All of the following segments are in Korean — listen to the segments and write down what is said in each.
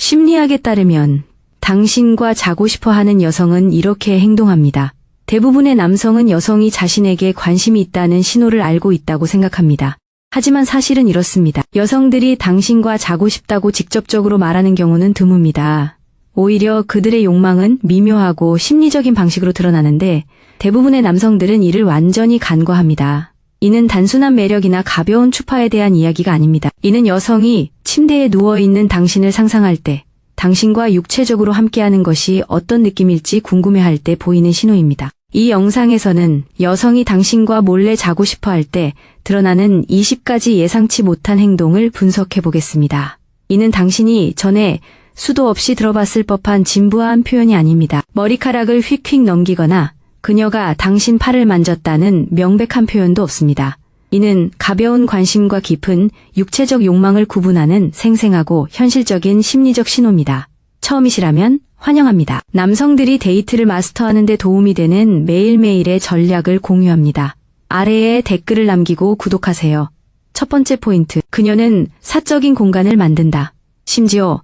심리학에 따르면 당신과 자고 싶어 하는 여성은 이렇게 행동합니다. 대부분의 남성은 여성이 자신에게 관심이 있다는 신호를 알고 있다고 생각합니다. 하지만 사실은 이렇습니다. 여성들이 당신과 자고 싶다고 직접적으로 말하는 경우는 드뭅니다. 오히려 그들의 욕망은 미묘하고 심리적인 방식으로 드러나는데 대부분의 남성들은 이를 완전히 간과합니다. 이는 단순한 매력이나 가벼운 추파에 대한 이야기가 아닙니다. 이는 여성이 침대에 누워있는 당신을 상상할 때 당신과 육체적으로 함께하는 것이 어떤 느낌일지 궁금해할 때 보이는 신호입니다. 이 영상에서는 여성이 당신과 몰래 자고 싶어 할 때 드러나는 20가지 예상치 못한 행동을 분석해 보겠습니다. 이는 당신이 전에 수도 없이 들어봤을 법한 진부한 표현이 아닙니다. 머리카락을 휙휙 넘기거나 그녀가 당신 팔을 만졌다는 명백한 표현도 없습니다. 이는 가벼운 관심과 깊은 육체적 욕망을 구분하는 생생하고 현실적인 심리적 신호입니다. 처음이시라면 환영합니다. 남성들이 데이트를 마스터하는 데 도움이 되는 매일매일의 전략을 공유합니다. 아래에 댓글을 남기고 구독하세요. 첫 번째 포인트, 그녀는 사적인 공간을 만든다. 심지어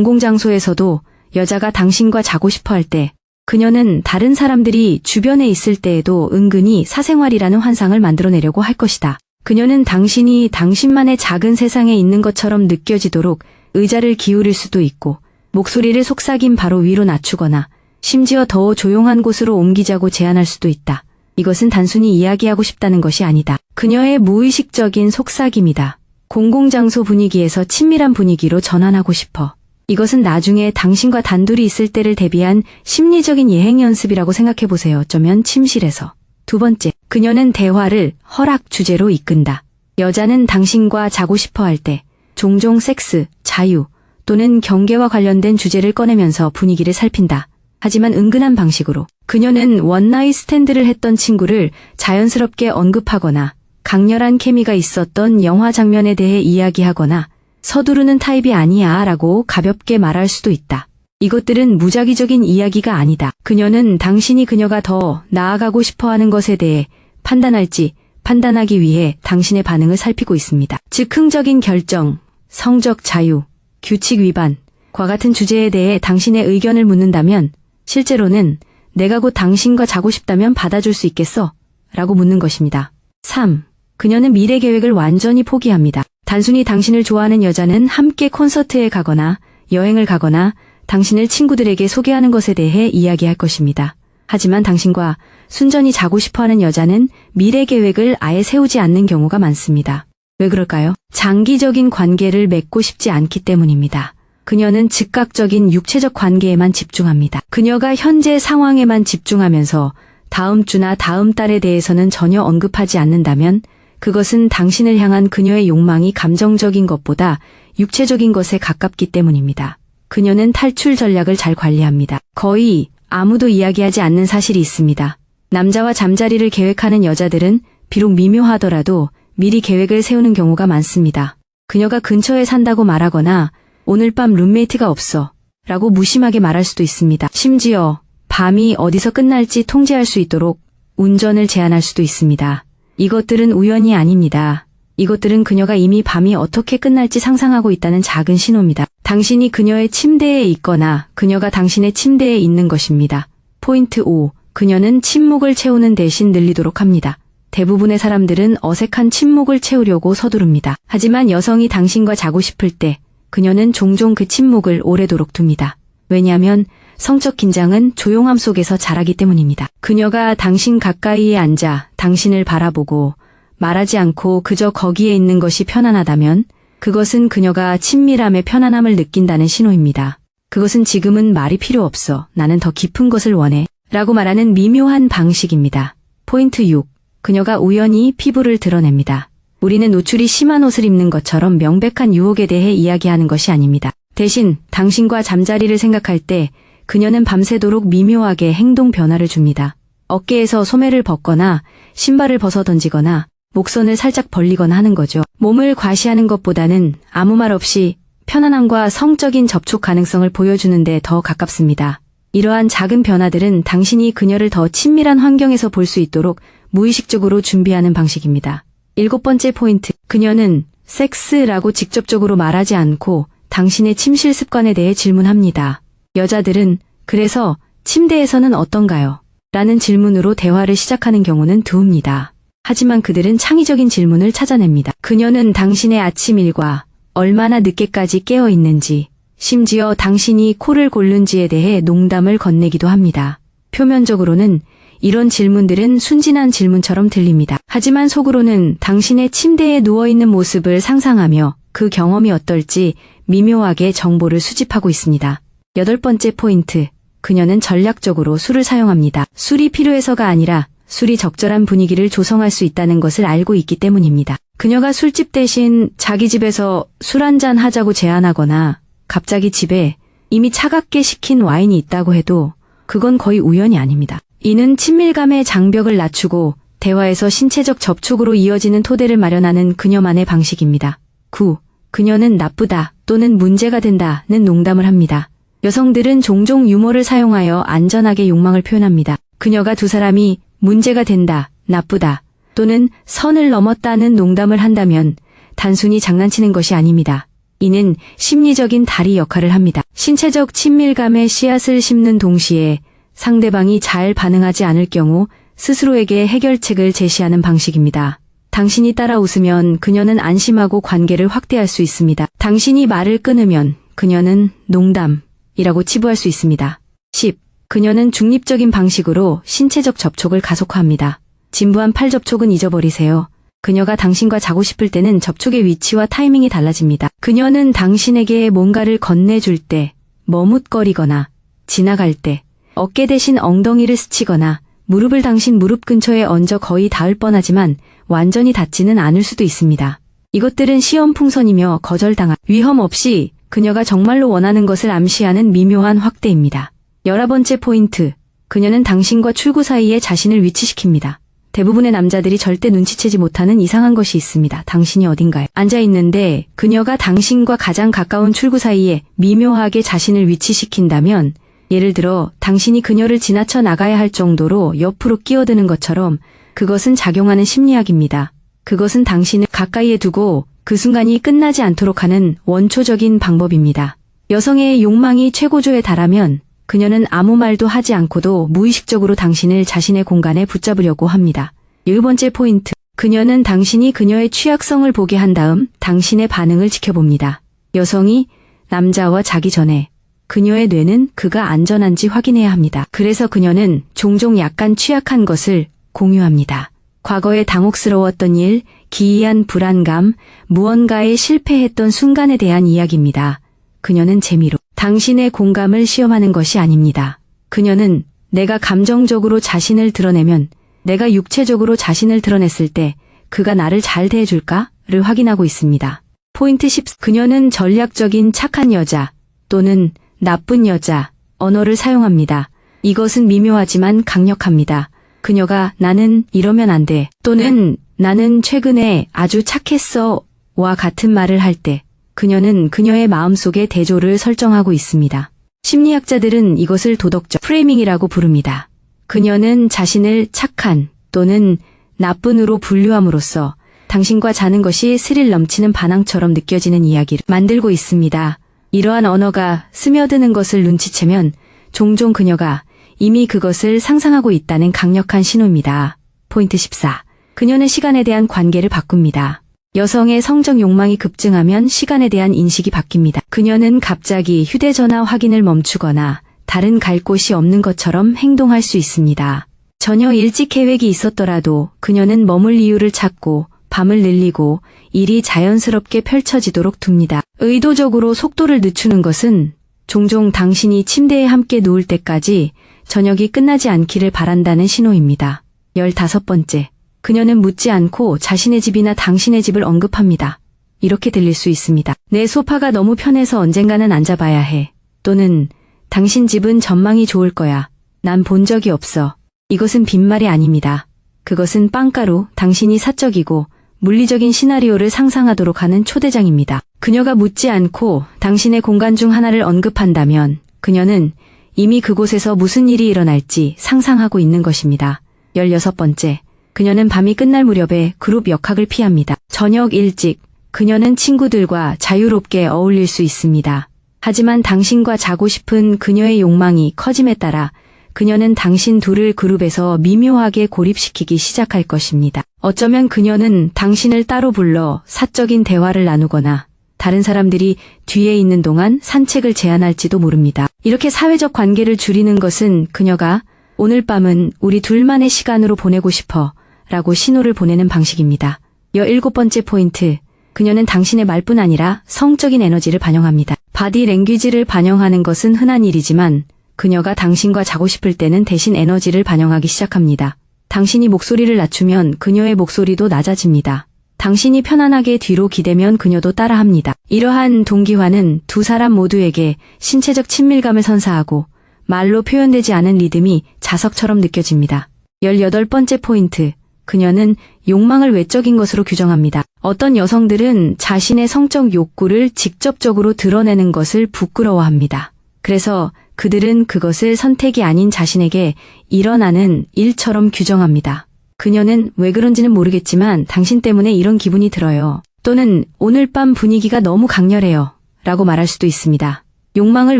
공공장소에서도 여자가 당신과 자고 싶어 할 때 그녀는 다른 사람들이 주변에 있을 때에도 은근히 사생활이라는 환상을 만들어내려고 할 것이다. 그녀는 당신이 당신만의 작은 세상에 있는 것처럼 느껴지도록 의자를 기울일 수도 있고 목소리를 속삭임 바로 위로 낮추거나 심지어 더 조용한 곳으로 옮기자고 제안할 수도 있다. 이것은 단순히 이야기하고 싶다는 것이 아니다. 그녀의 무의식적인 속삭임이다. 공공장소 분위기에서 친밀한 분위기로 전환하고 싶어. 이것은 나중에 당신과 단둘이 있을 때를 대비한 심리적인 예행 연습이라고 생각해보세요. 어쩌면 침실에서. 두 번째, 그녀는 대화를 허락 주제로 이끈다. 여자는 당신과 자고 싶어 할 때 종종 섹스, 자유 또는 경계와 관련된 주제를 꺼내면서 분위기를 살핀다. 하지만 은근한 방식으로. 그녀는 원나잇 스탠드를 했던 친구를 자연스럽게 언급하거나 강렬한 케미가 있었던 영화 장면에 대해 이야기하거나 서두르는 타입이 아니야 라고 가볍게 말할 수도 있다. 이것들은 무작위적인 이야기가 아니다. 그녀는 당신이 그녀가 더 나아가고 싶어하는 것에 대해 판단하기 위해 당신의 반응을 살피고 있습니다. 즉흥적인 결정, 성적 자유, 규칙 위반과 같은 주제에 대해 당신의 의견을 묻는다면 실제로는 내가 곧 당신과 자고 싶다면 받아줄 수 있겠어? 라고 묻는 것입니다. 3. 그녀는 미래 계획을 완전히 포기합니다. 단순히 당신을 좋아하는 여자는 함께 콘서트에 가거나 여행을 가거나 당신을 친구들에게 소개하는 것에 대해 이야기할 것입니다. 하지만 당신과 순전히 자고 싶어하는 여자는 미래 계획을 아예 세우지 않는 경우가 많습니다. 왜 그럴까요? 장기적인 관계를 맺고 싶지 않기 때문입니다. 그녀는 즉각적인 육체적 관계에만 집중합니다. 그녀가 현재 상황에만 집중하면서 다음 주나 다음 달에 대해서는 전혀 언급하지 않는다면 그것은 당신을 향한 그녀의 욕망이 감정적인 것보다 육체적인 것에 가깝기 때문입니다. 그녀는 탈출 전략을 잘 관리합니다. 거의 아무도 이야기하지 않는 사실이 있습니다. 남자와 잠자리를 계획하는 여자들은 비록 미묘하더라도 미리 계획을 세우는 경우가 많습니다. 그녀가 근처에 산다고 말하거나 오늘 밤 룸메이트가 없어 라고 무심하게 말할 수도 있습니다. 심지어 밤이 어디서 끝날지 통제할 수 있도록 운전을 제한할 수도 있습니다. 이것들은 우연이 아닙니다. 이것들은 그녀가 이미 밤이 어떻게 끝날지 상상하고 있다는 작은 신호입니다. 당신이 그녀의 침대에 있거나 그녀가 당신의 침대에 있는 것입니다. 포인트 5. 그녀는 침묵을 채우는 대신 늘리도록 합니다. 대부분의 사람들은 어색한 침묵을 채우려고 서두릅니다. 하지만 여성이 당신과 자고 싶을 때 그녀는 종종 그 침묵을 오래도록 둡니다. 왜냐하면 성적 긴장은 조용함 속에서 자라기 때문입니다. 그녀가 당신 가까이에 앉아 당신을 바라보고 말하지 않고 그저 거기에 있는 것이 편안하다면 그것은 그녀가 친밀함의 편안함을 느낀다는 신호입니다. 그것은 지금은 말이 필요 없어. 나는 더 깊은 것을 원해. 라고 말하는 미묘한 방식입니다. 포인트 6. 그녀가 우연히 피부를 드러냅니다. 우리는 노출이 심한 옷을 입는 것처럼 명백한 유혹에 대해 이야기하는 것이 아닙니다. 대신 당신과 잠자리를 생각할 때 그녀는 밤새도록 미묘하게 행동 변화를 줍니다. 어깨에서 소매를 벗거나 신발을 벗어 던지거나 목선을 살짝 벌리거나 하는 거죠. 몸을 과시하는 것보다는 아무 말 없이 편안함과 성적인 접촉 가능성을 보여주는 데 더 가깝습니다. 이러한 작은 변화들은 당신이 그녀를 더 친밀한 환경에서 볼 수 있도록 무의식적으로 준비하는 방식입니다. 7번째 포인트. 그녀는 섹스라고 직접적으로 말하지 않고 당신의 침실 습관에 대해 질문합니다. 여자들은 그래서 침대에서는 어떤가요? 라는 질문으로 대화를 시작하는 경우는 드뭅니다. 하지만 그들은 창의적인 질문을 찾아냅니다. 그녀는 당신의 아침 일과 얼마나 늦게까지 깨어 있는지, 심지어 당신이 코를 골는지에 대해 농담을 건네기도 합니다. 표면적으로는 이런 질문들은 순진한 질문처럼 들립니다. 하지만 속으로는 당신의 침대에 누워있는 모습을 상상하며 그 경험이 어떨지 미묘하게 정보를 수집하고 있습니다. 8번째 포인트. 그녀는 전략적으로 술을 사용합니다. 술이 필요해서가 아니라 술이 적절한 분위기를 조성할 수 있다는 것을 알고 있기 때문입니다. 그녀가 술집 대신 자기 집에서 술 한잔 하자고 제안하거나 갑자기 집에 이미 차갑게 식힌 와인이 있다고 해도 그건 거의 우연이 아닙니다. 이는 친밀감의 장벽을 낮추고 대화에서 신체적 접촉으로 이어지는 토대를 마련하는 그녀만의 방식입니다. 9. 그녀는 나쁘다 또는 문제가 된다는 농담을 합니다. 여성들은 종종 유머를 사용하여 안전하게 욕망을 표현합니다. 그녀가 두 사람이 문제가 된다, 나쁘다 또는 선을 넘었다는 농담을 한다면 단순히 장난치는 것이 아닙니다. 이는 심리적인 다리 역할을 합니다. 신체적 친밀감의 씨앗을 심는 동시에 상대방이 잘 반응하지 않을 경우 스스로에게 해결책을 제시하는 방식입니다. 당신이 따라 웃으면 그녀는 안심하고 관계를 확대할 수 있습니다. 당신이 말을 끊으면 그녀는 농담이라고 치부할 수 있습니다. 10. 그녀는 중립적인 방식으로 신체적 접촉을 가속화합니다. 진부한 팔 접촉은 잊어버리세요. 그녀가 당신과 자고 싶을 때는 접촉의 위치와 타이밍이 달라집니다. 그녀는 당신에게 뭔가를 건네줄 때, 머뭇거리거나 지나갈 때, 어깨 대신 엉덩이를 스치거나 무릎을 당신 무릎 근처에 얹어 거의 닿을 뻔하지만 완전히 닿지는 않을 수도 있습니다. 이것들은 시험풍선이며 거절당할 위험 없이 그녀가 정말로 원하는 것을 암시하는 미묘한 확대입니다. 11번째 포인트. 그녀는 당신과 출구 사이에 자신을 위치시킵니다. 대부분의 남자들이 절대 눈치채지 못하는 이상한 것이 있습니다. 당신이 어딘가에 앉아 있는데 그녀가 당신과 가장 가까운 출구 사이에 미묘하게 자신을 위치시킨다면, 예를 들어 당신이 그녀를 지나쳐 나가야 할 정도로 옆으로 끼어드는 것처럼, 그것은 작용하는 심리학입니다. 그것은 당신을 가까이에 두고 그 순간이 끝나지 않도록 하는 원초적인 방법입니다. 여성의 욕망이 최고조에 달하면 그녀는 아무 말도 하지 않고도 무의식적으로 당신을 자신의 공간에 붙잡으려고 합니다. 10번째 포인트. 그녀는 당신이 그녀의 취약성을 보게 한 다음 당신의 반응을 지켜봅니다. 여성이 남자와 자기 전에 그녀의 뇌는 그가 안전한지 확인해야 합니다. 그래서 그녀는 종종 약간 취약한 것을 공유합니다. 과거에 당혹스러웠던 일, 기이한 불안감, 무언가에 실패했던 순간에 대한 이야기입니다. 그녀는 재미로 당신의 공감을 시험하는 것이 아닙니다. 그녀는 내가 감정적으로 자신을 드러내면, 내가 육체적으로 자신을 드러냈을 때 그가 나를 잘 대해줄까를 확인하고 있습니다. 포인트 10. 그녀는 전략적인 착한 여자 또는 나쁜 여자 언어를 사용합니다. 이것은 미묘하지만 강력합니다. 그녀가 나는 이러면 안 돼 또는 나는 최근에 아주 착했어 와 같은 말을 할 때 그녀는 그녀의 마음속에 대조를 설정하고 있습니다. 심리학자들은 이것을 도덕적 프레이밍이라고 부릅니다. 그녀는 자신을 착한 또는 나쁜으로 분류함으로써 당신과 자는 것이 스릴 넘치는 반항처럼 느껴지는 이야기를 만들고 있습니다. 이러한 언어가 스며드는 것을 눈치채면 종종 그녀가 이미 그것을 상상하고 있다는 강력한 신호입니다. 포인트 14. 그녀는 시간에 대한 관계를 바꿉니다. 여성의 성적 욕망이 급증하면 시간에 대한 인식이 바뀝니다. 그녀는 갑자기 휴대전화 확인을 멈추거나 다른 갈 곳이 없는 것처럼 행동할 수 있습니다. 전혀 일찍 계획이 있었더라도 그녀는 머물 이유를 찾고 밤을 늘리고 일이 자연스럽게 펼쳐지도록 둡니다. 의도적으로 속도를 늦추는 것은 종종 당신이 침대에 함께 누울 때까지 저녁이 끝나지 않기를 바란다는 신호입니다. 15번째. 그녀는 묻지 않고 자신의 집이나 당신의 집을 언급합니다. 이렇게 들릴 수 있습니다. 내 소파가 너무 편해서 언젠가는 앉아봐야 해. 또는 당신 집은 전망이 좋을 거야. 난 본 적이 없어. 이것은 빈말이 아닙니다. 그것은 빵가루, 당신이 사적이고 물리적인 시나리오를 상상하도록 하는 초대장입니다. 그녀가 묻지 않고 당신의 공간 중 하나를 언급한다면 그녀는 이미 그곳에서 무슨 일이 일어날지 상상하고 있는 것입니다. 16번째. 그녀는 밤이 끝날 무렵에 그룹 역학을 피합니다. 저녁 일찍 그녀는 친구들과 자유롭게 어울릴 수 있습니다. 하지만 당신과 자고 싶은 그녀의 욕망이 커짐에 따라 그녀는 당신 둘을 그룹에서 미묘하게 고립시키기 시작할 것입니다. 어쩌면 그녀는 당신을 따로 불러 사적인 대화를 나누거나 다른 사람들이 뒤에 있는 동안 산책을 제안할지도 모릅니다. 이렇게 사회적 관계를 줄이는 것은 그녀가 오늘 밤은 우리 둘만의 시간으로 보내고 싶어 라고 신호를 보내는 방식입니다. 17번째 포인트. 그녀는 당신의 말뿐 아니라 성적인 에너지를 반영합니다. 바디 랭귀지를 반영하는 것은 흔한 일이지만 그녀가 당신과 자고 싶을 때는 대신 에너지를 반영하기 시작합니다. 당신이 목소리를 낮추면 그녀의 목소리도 낮아집니다. 당신이 편안하게 뒤로 기대면 그녀도 따라합니다. 이러한 동기화는 두 사람 모두에게 신체적 친밀감을 선사하고 말로 표현되지 않은 리듬이 자석처럼 느껴집니다. 18번째 포인트. 그녀는 욕망을 외적인 것으로 규정합니다. 어떤 여성들은 자신의 성적 욕구를 직접적으로 드러내는 것을 부끄러워합니다. 그래서 그들은 그것을 선택이 아닌 자신에게 일어나는 일처럼 규정합니다. 그녀는 왜 그런지는 모르겠지만 당신 때문에 이런 기분이 들어요. 또는 오늘 밤 분위기가 너무 강렬해요. 라고 말할 수도 있습니다. 욕망을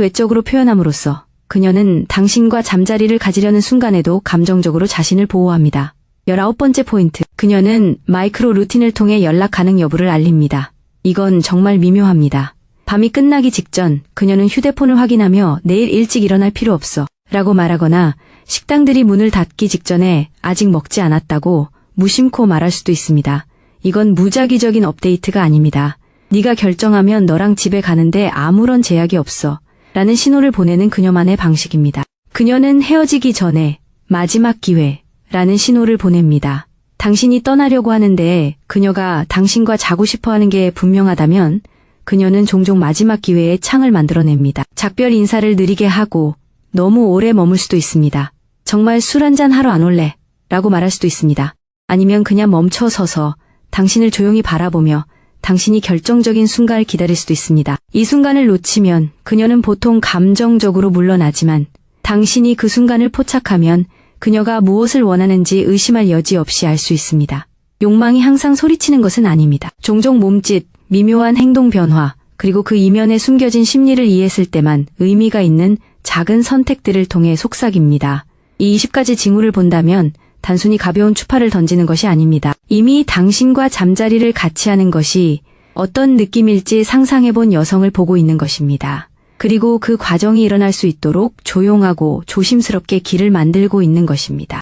외적으로 표현함으로써 그녀는 당신과 잠자리를 가지려는 순간에도 감정적으로 자신을 보호합니다. 19번째 포인트. 그녀는 마이크로 루틴을 통해 연락 가능 여부를 알립니다. 이건 정말 미묘합니다. 밤이 끝나기 직전 그녀는 휴대폰을 확인하며 내일 일찍 일어날 필요 없어 라고 말하거나 식당들이 문을 닫기 직전에 아직 먹지 않았다고 무심코 말할 수도 있습니다. 이건 무작위적인 업데이트가 아닙니다. 네가 결정하면 너랑 집에 가는데 아무런 제약이 없어 라는 신호를 보내는 그녀만의 방식입니다. 그녀는 헤어지기 전에 마지막 기회 라는 신호를 보냅니다. 당신이 떠나려고 하는데 그녀가 당신과 자고 싶어하는 게 분명하다면 그녀는 종종 마지막 기회에 창을 만들어냅니다. 작별 인사를 느리게 하고 너무 오래 머물 수도 있습니다. 정말 술 한잔 하러 안 올래? 라고 말할 수도 있습니다. 아니면 그냥 멈춰 서서 당신을 조용히 바라보며 당신이 결정적인 순간을 기다릴 수도 있습니다. 이 순간을 놓치면 그녀는 보통 감정적으로 물러나지만 당신이 그 순간을 포착하면 그녀가 무엇을 원하는지 의심할 여지 없이 알 수 있습니다. 욕망이 항상 소리치는 것은 아닙니다. 종종 몸짓, 미묘한 행동 변화, 그리고 그 이면에 숨겨진 심리를 이해했을 때만 의미가 있는 작은 선택들을 통해 속삭입니다. 이 20가지 징후를 본다면 단순히 가벼운 추파를 던지는 것이 아닙니다. 이미 당신과 잠자리를 같이 하는 것이 어떤 느낌일지 상상해본 여성을 보고 있는 것입니다. 그리고 그 과정이 일어날 수 있도록 조용하고 조심스럽게 길을 만들고 있는 것입니다.